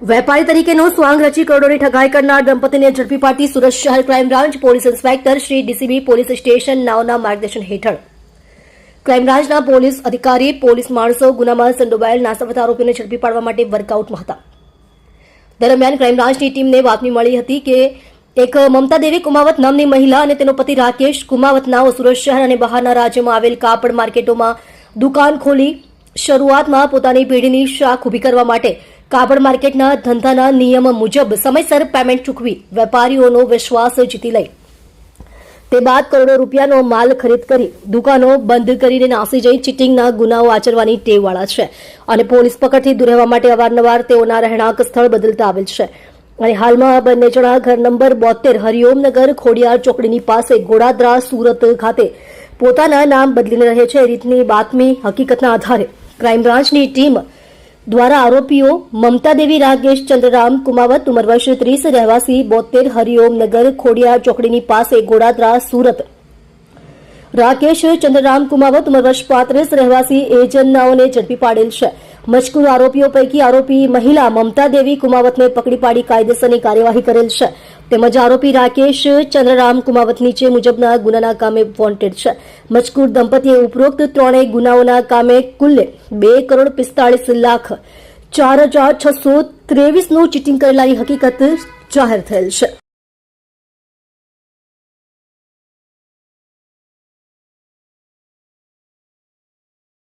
વેપારી તરીકેનો સ્વાંગ રચી કરોડોની ઠગાઈ કરનાર દંપતીને ઝડપી પાડતી સુરત શહેર crime branch police inspector Shri DCB police station નાઓના માર્ગદર્શન હેઠળ ક્રાઇમ બ્રાન્ચના પોલીસ અધિકારી પોલીસ માણસો ગુનામાં સંડોવાયેલ નાસવત આરોપીઓને ઝડપી પાડવા માટે વર્કઆઉટમાં હતા. દરમિયાન ક્રાઇમ બ્રાન્ચની ટીમને બાતમી મળી હતી કે એક મમતા દેવી કુમાવત નામની મહિલા અને તેનો પતિ રાકેશ કુમાવત નાઓ સુરત શહેર અને બહારના રાજ્યમાં આવેલ કાપડ માર્કેટોમાં દુકાન ખોલી શરૂઆતમાં પોતાની પેઢીની શાખ ઊભી કરવા માટે કાપડ માર્કેટના ધંધાના નિયમ મુજબ સમયસર પેમેન્ટ ચૂકવી વેપારીઓનો વિશ્વાસ જીતી લઈ તે બાદ કરોડો રૂપિયાનો માલ ખરીદ કરી દુકાનો બંધ કરીને નાસી જઈ ચીટિંગના ગુનાઓ આચરવાની ટેવવાળા છે અને પોલીસ પકડથી દૂર રહેવા માટે અવારનવાર તેઓના રહેણાંક સ્થળ બદલતા આવેલ છે અને હાલમાં બંને જણા ઘર નંબર 72 હરિઓમનગર ખોડિયાર ચોકડીની પાસે ગોડાદરા સુરત ખાતે પોતાના નામ બદલીને રહે છે. એ રીતની બાતમી હકીકતના આધારે ક્રાઇમ બ્રાન્ચની ટીમ દ્વારા આરોપીઓ મમતા દેવી રાકેશ ચંદ્રરામ કુમાવત ઉંમર વર્ષ 30 રહેવાસી 72 હરિઓમનગર ખોડિયાર ચોકડીની પાસે ગોડાદરા સુરત, રાકેશ ચંદ્રરામ કુમાવત ઉંમર વર્ષ 35 રહેવાસી એજન્નાઓને ઝડપી પાડેલ છે. મજકૂર આરોપીઓ પૈકી આરોપી મહિલા મમતા દેવી કુમાવતને પકડી પાડી કાયદેસરની કાર્યવાહી કરેલ છે તેમજ આરોપી રાકેશ ચંદ્રરામ કુમાવત નીચે મુજબના ગુનાના કામે વોન્ટેડ છે. મજકૂર દંપતીએ ઉપરોક્ત ત્રણેય ગુનાઓના કામે કુલ 2,45,04,623 નું ચીટિંગ કરેલાની હકીકત જાહેર થયેલ છે.